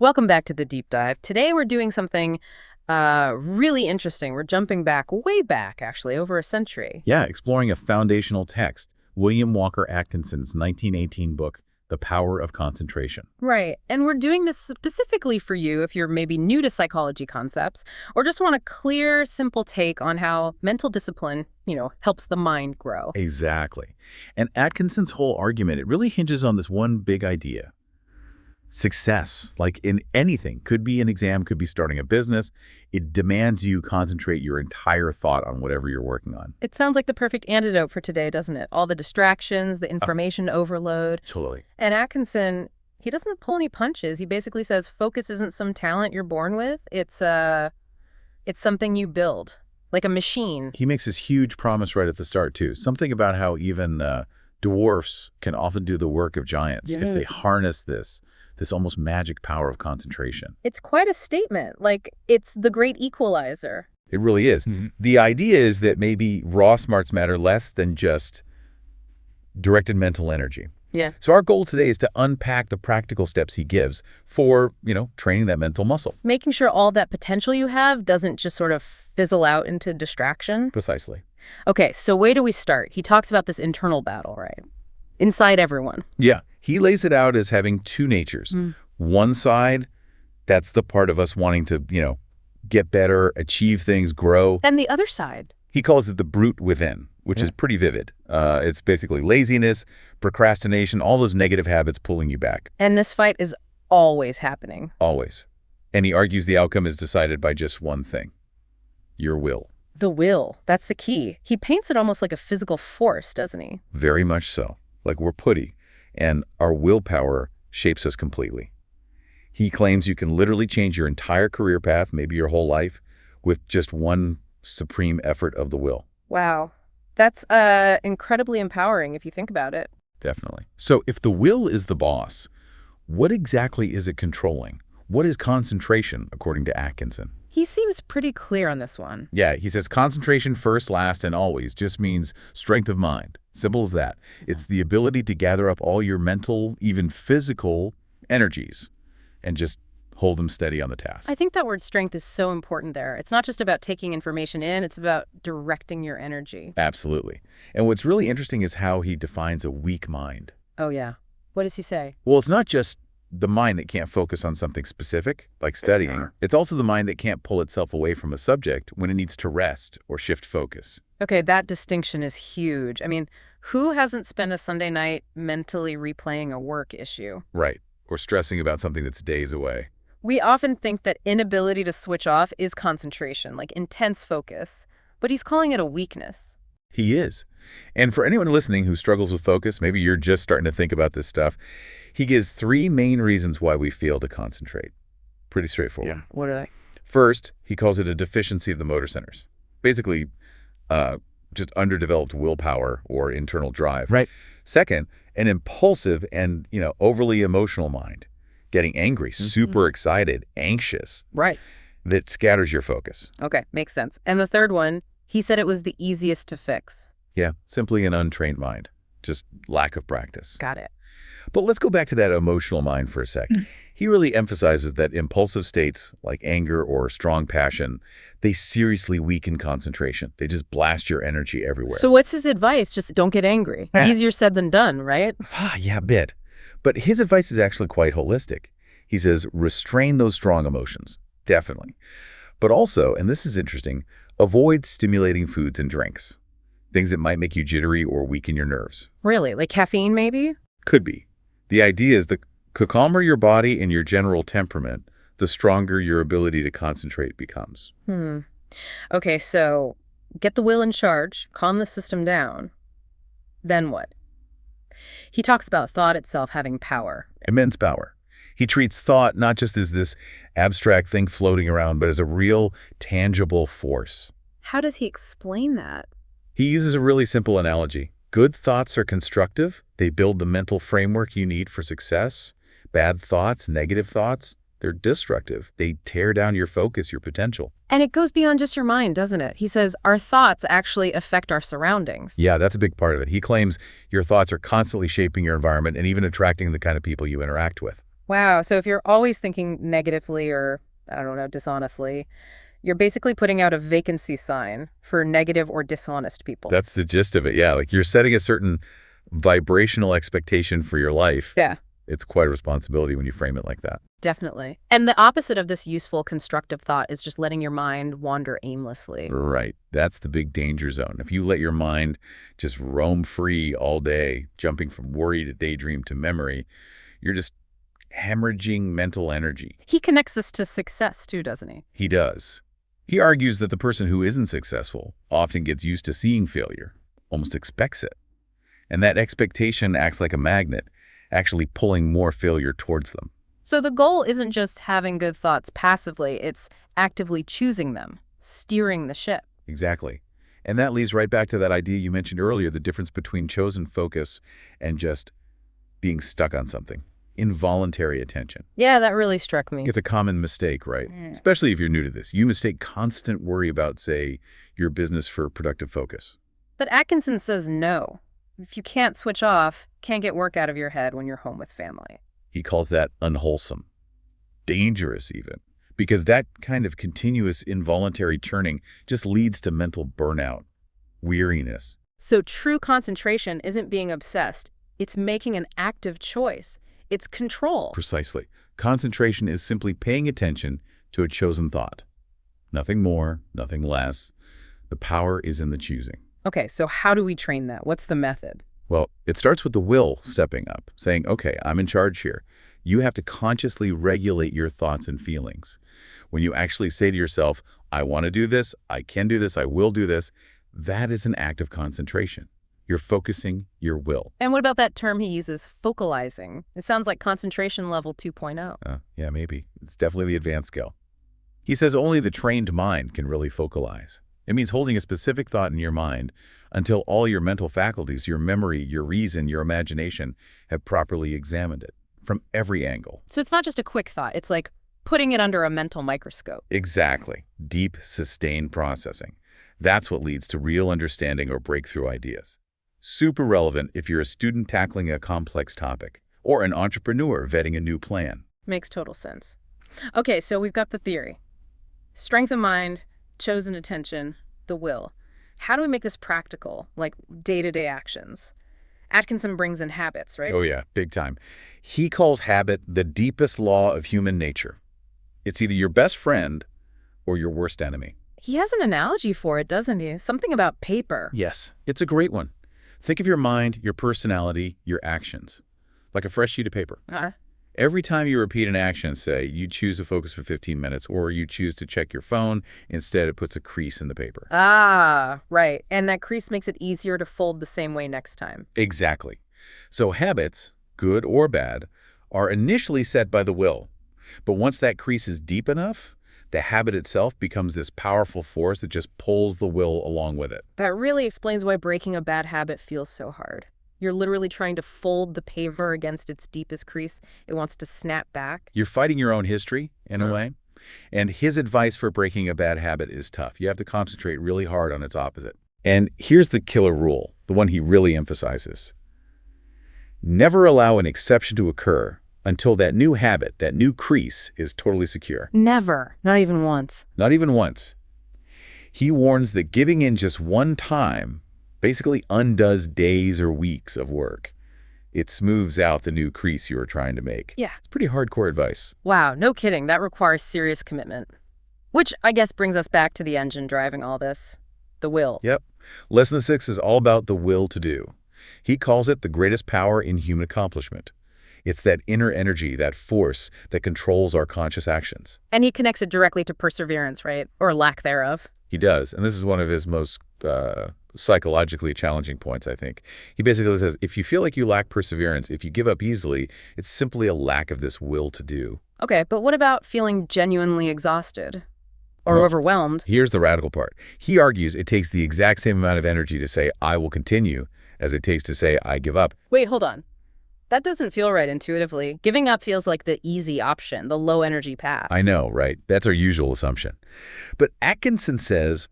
Welcome back to the deep dive. Today we're doing something really interesting. We're jumping back, way back actually, over a century. Yeah, exploring a foundational text, William Walker Atkinson's 1918 book, The Power of Concentration. Right. And we're doing this specifically for you if you're maybe new to psychology concepts or just want a clear, simple take on how mental discipline, helps the mind grow. Exactly. And Atkinson's whole argument, it really hinges on this one big idea. Success, like in anything, could be an exam, could be starting a business. It demands you concentrate your entire thought on whatever you're working on. It sounds like the perfect antidote for today, doesn't it? All the distractions, the information overload. Totally. And Atkinson, he doesn't pull any punches. He basically says focus isn't some talent you're born with. It's something you build, like a machine. He makes this huge promise right at the start, too. Something about how even dwarfs can often do the work of giants if they harness this almost magic power of concentration. It's quite a statement. Like, it's the great equalizer. It really is. Mm-hmm. The idea is that maybe raw smarts matter less than just directed mental energy. Yeah. So our goal today is to unpack the practical steps he gives for, training that mental muscle. Making sure all that potential you have doesn't just sort of fizzle out into distraction. Precisely. Okay, so where do we start? He talks about this internal battle, right? Inside everyone. Yeah. He lays it out as having two natures. One side, that's the part of us wanting to, get better, achieve things, grow. And the other side? He calls it the brute within, which is pretty vivid. It's basically laziness, procrastination, all those negative habits pulling you back. And this fight is always happening. Always. And he argues the outcome is decided by just one thing: your will. The will. That's the key. He paints it almost like a physical force, doesn't he? Very much so. Like we're putty. And our willpower shapes us completely. He claims you can literally change your entire career path, maybe your whole life, with just one supreme effort of the will. Wow. That's incredibly empowering if you think about it. Definitely. So if the will is the boss, what exactly is it controlling? What is concentration, according to Atkinson? He seems pretty clear on this one. Yeah, he says concentration first, last, and always just means strength of mind. Simple as that. It's the ability to gather up all your mental, even physical energies and just hold them steady on the task. I think that word strength is so important there. It's not just about taking information in, it's about directing your energy. Absolutely. And what's really interesting is how he defines a weak mind. Oh, yeah. What does he say? Well, it's not just the mind that can't focus on something specific, like studying. It's also the mind that can't pull itself away from a subject when it needs to rest or shift focus. Okay, that distinction is huge. I mean, who hasn't spent a Sunday night mentally replaying a work issue? Right. Or stressing about something that's days away. We often think that inability to switch off is concentration, like intense focus, but he's calling it a weakness. He is. And for anyone listening who struggles with focus, maybe you're just starting to think about this stuff, he gives three main reasons why we fail to concentrate. Pretty straightforward. Yeah. What are they? First, he calls it a deficiency of the motor centers. Basically, just underdeveloped willpower or internal drive. Right. Second, an impulsive and, overly emotional mind. Getting angry, super excited, anxious. Right. That scatters your focus. Okay, makes sense. And the third one, he said it was the easiest to fix. Yeah, simply an untrained mind. Just lack of practice. Got it. But let's go back to that emotional mind for a second. He really emphasizes that impulsive states like anger or strong passion, they seriously weaken concentration. They just blast your energy everywhere. So what's his advice? Just don't get angry. Easier said than done, right? Yeah, a bit. But his advice is actually quite holistic. He says, restrain those strong emotions, definitely. But also, and this is interesting, avoid stimulating foods and drinks, things that might make you jittery or weaken your nerves. Really? Like caffeine, maybe? Could be. The idea is the calmer your body and your general temperament, the stronger your ability to concentrate becomes. Okay, so get the will in charge, calm the system down. Then what? He talks about thought itself having power. Immense power. He treats thought not just as this abstract thing floating around, but as a real, tangible force. How does he explain that? He uses a really simple analogy. Good thoughts are constructive. They build the mental framework you need for success. Bad thoughts, negative thoughts, they're destructive. They tear down your focus, your potential. And it goes beyond just your mind, doesn't it? He says our thoughts actually affect our surroundings. Yeah, that's a big part of it. He claims your thoughts are constantly shaping your environment and even attracting the kind of people you interact with. Wow. So if you're always thinking negatively or, I don't know, dishonestly, you're basically putting out a vacancy sign for negative or dishonest people. That's the gist of it, yeah. Like you're setting a certain vibrational expectation for your life. Yeah, It's quite a responsibility when you frame it like that. definitely. And the opposite of this useful, constructive thought is just letting your mind wander aimlessly. Right. That's the big danger zone. If you let your mind just roam free all day, jumping from worry to daydream to memory, you're just hemorrhaging mental energy. He connects this to success too, doesn't he? He does. He argues that the person who isn't successful often gets used to seeing failure, almost expects it. And that expectation acts like a magnet, actually pulling more failure towards them. So the goal isn't just having good thoughts passively, it's actively choosing them, steering the ship. Exactly. And that leads right back to that idea you mentioned earlier, the difference between chosen focus and just being stuck on something. Involuntary attention. Yeah, that really struck me. It's a common mistake, right? Especially if you're new to this. You mistake constant worry about, say, your business for productive focus. But Atkinson says no. If you can't switch off, can't get work out of your head when you're home with family. He calls that unwholesome, dangerous even, because that kind of continuous involuntary churning just leads to mental burnout, weariness. So true concentration isn't being obsessed. It's making an active choice. It's control. Precisely. Concentration is simply paying attention to a chosen thought. Nothing more, nothing less. The power is in the choosing. Okay, so how do we train that? What's the method? Well, it starts with the will stepping up, saying, okay, I'm in charge here. You have to consciously regulate your thoughts and feelings. When you actually say to yourself, I want to do this, I can do this, I will do this, that is an act of concentration. You're focusing your will. And what about that term he uses, focalizing? It sounds like concentration level 2.0. Yeah, maybe. It's definitely the advanced scale. He says only the trained mind can really focalize. It means holding a specific thought in your mind until all your mental faculties, your memory, your reason, your imagination have properly examined it from every angle. So it's not just a quick thought. It's like putting it under a mental microscope. Exactly. Deep, sustained processing. That's what leads to real understanding or breakthrough ideas. Super relevant if you're a student tackling a complex topic or an entrepreneur vetting a new plan. Makes total sense. Okay, so we've got the theory. Strength of mind, chosen attention, the will. How do we make this practical, like day-to-day actions? Atkinson brings in habits, right? Oh yeah, big time. He calls habit the deepest law of human nature. It's either your best friend or your worst enemy. He has an analogy for it, doesn't he? Something about paper. Yes, it's a great one. Think of your mind, your personality, your actions, like a fresh sheet of paper. Every time you repeat an action, say, you choose to focus for 15 minutes, or you choose to check your phone, instead it puts a crease in the paper. Ah, right. And that crease makes it easier to fold the same way next time. Exactly. So habits, good or bad, are initially set by the will. But once that crease is deep enough, the habit itself becomes this powerful force that just pulls the will along with it. That really explains why breaking a bad habit feels so hard. You're literally trying to fold the paver against its deepest crease. It wants to snap back. You're fighting your own history, in a way. And his advice for breaking a bad habit is tough. You have to concentrate really hard on its opposite. And here's the killer rule, the one he really emphasizes. Never allow an exception to occur until that new habit, that new crease, is totally secure. Never. Not even once. Not even once. He warns that giving in just one time basically undoes days or weeks of work. It smooths out the new crease you were trying to make. Yeah. It's pretty hardcore advice. Wow, no kidding. That requires serious commitment. Which I guess brings us back to the engine driving all this, the will. Yep. Lesson 6 is all about the will to do. He calls it the greatest power in human accomplishment. It's that inner energy, that force that controls our conscious actions. And he connects it directly to perseverance, right? Or lack thereof. He does. And this is one of his most psychologically challenging points, I think. He basically says, if you feel like you lack perseverance, if you give up easily, it's simply a lack of this will to do. Okay, but what about feeling genuinely exhausted or overwhelmed? Here's the radical part. He argues it takes the exact same amount of energy to say, I will continue, as it takes to say, I give up. Wait, hold on. That doesn't feel right intuitively. Giving up feels like the easy option, the low-energy path. I know, right? That's our usual assumption. But Atkinson says,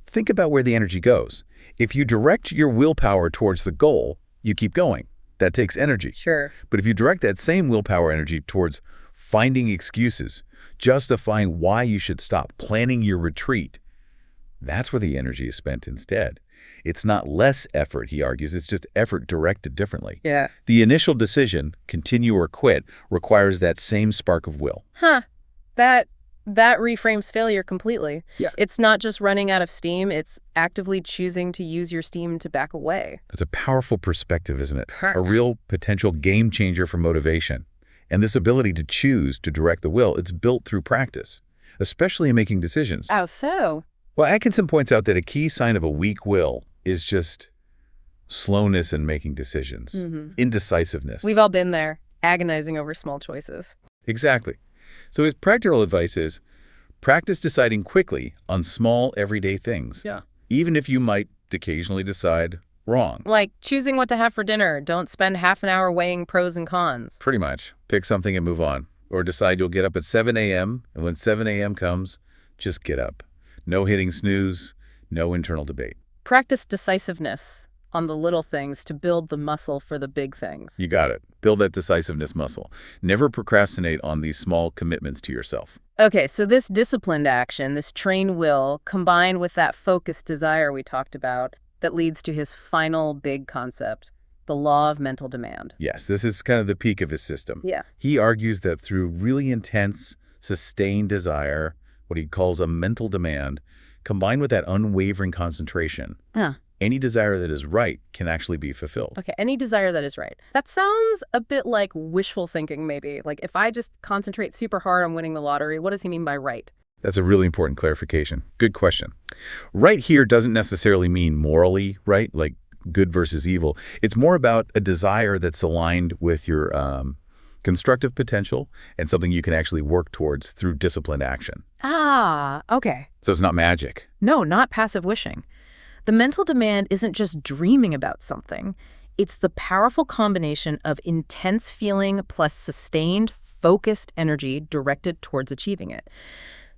think about where the energy goes. If you direct your willpower towards the goal, you keep going. That takes energy. Sure. But if you direct that same willpower energy towards finding excuses, justifying why you should stop, planning your retreat, that's where the energy is spent instead. It's not less effort, he argues, it's just effort directed differently. Yeah. The initial decision, continue or quit, requires that same spark of will. Huh. That reframes failure completely. Yeah. It's not just running out of steam, it's actively choosing to use your steam to back away. That's a powerful perspective, isn't it? A real potential game changer for motivation. And this ability to choose to direct the will, it's built through practice, especially in making decisions. How so? Well, Atkinson points out that a key sign of a weak will is just slowness in making decisions, indecisiveness. We've all been there, agonizing over small choices. Exactly. So his practical advice is practice deciding quickly on small, everyday things. Yeah. Even if you might occasionally decide wrong. Like choosing what to have for dinner. Don't spend half an hour weighing pros and cons. Pretty much. Pick something and move on. Or decide you'll get up at 7 a.m., and when 7 a.m. comes, just get up. No hitting snooze, no internal debate. Practice decisiveness on the little things to build the muscle for the big things. You got it. Build that decisiveness muscle. Never procrastinate on these small commitments to yourself. Okay, so this disciplined action, this trained will, combined with that focused desire we talked about, that leads to his final big concept, the law of mental demand. Yes, this is kind of the peak of his system. Yeah. He argues that through really intense, sustained desire, what he calls a mental demand, combined with that unwavering concentration, any desire that is right can actually be fulfilled. Okay, any desire that is right. That sounds a bit like wishful thinking, maybe. Like if I just concentrate super hard on winning the lottery, what does he mean by right? That's a really important clarification. Good question. Right here doesn't necessarily mean morally right, like good versus evil. It's more about a desire that's aligned with your constructive potential and something you can actually work towards through disciplined action. Ah, okay. So it's not magic. No, not passive wishing. The mental demand isn't just dreaming about something. It's the powerful combination of intense feeling plus sustained, focused energy directed towards achieving it.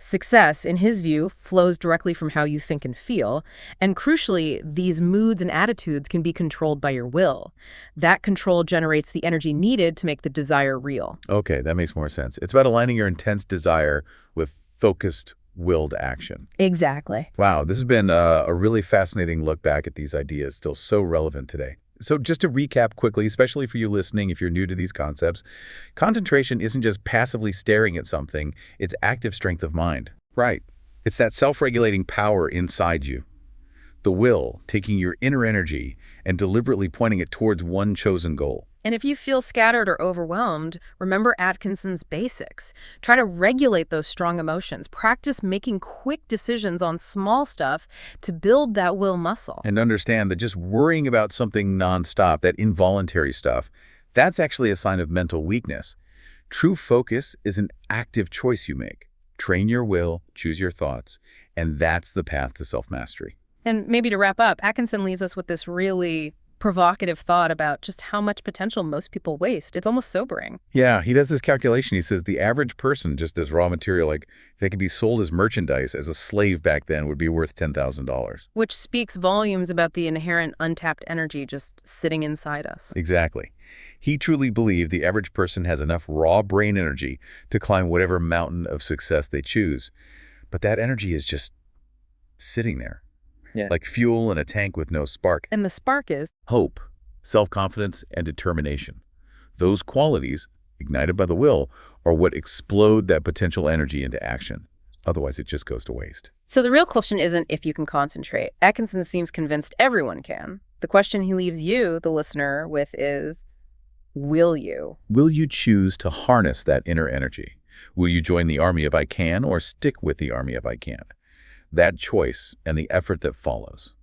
Success, in his view, flows directly from how you think and feel, and crucially, these moods and attitudes can be controlled by your will. That control generates the energy needed to make the desire real. Okay, that makes more sense. It's about aligning your intense desire with focused, willed action. Exactly. Wow, this has been a really fascinating look back at these ideas, still so relevant today. So just to recap quickly, especially for you listening if you're new to these concepts, concentration isn't just passively staring at something, it's active strength of mind. Right. It's that self-regulating power inside you. The will, taking your inner energy and deliberately pointing it towards one chosen goal. And if you feel scattered or overwhelmed, remember Atkinson's basics. Try to regulate those strong emotions. Practice making quick decisions on small stuff to build that will muscle. And understand that just worrying about something nonstop, that involuntary stuff, that's actually a sign of mental weakness. True focus is an active choice you make. Train your will, choose your thoughts, and that's the path to self-mastery. And maybe to wrap up, Atkinson leaves us with this really provocative thought about just how much potential most people waste. It's almost sobering. Yeah, he does this calculation. He says the average person, just as raw material, like if they could be sold as merchandise as a slave back then, would be worth $10,000. Which speaks volumes about the inherent untapped energy just sitting inside us. Exactly. He truly believed the average person has enough raw brain energy to climb whatever mountain of success they choose. But that energy is just sitting there. Yeah. Like fuel in a tank with no spark. And the spark is? Hope, self-confidence, and determination. Those qualities, ignited by the will, are what explode that potential energy into action. Otherwise, it just goes to waste. So the real question isn't if you can concentrate. Atkinson seems convinced everyone can. The question he leaves you, the listener, with is, will you? Will you choose to harness that inner energy? Will you join the army of I can or stick with the army of I can't? That choice and the effort that follows,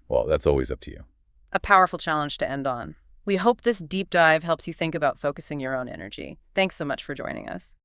well, that's always up to you. A powerful challenge to end on. We hope this deep dive helps you think about focusing your own energy. Thanks so much for joining us.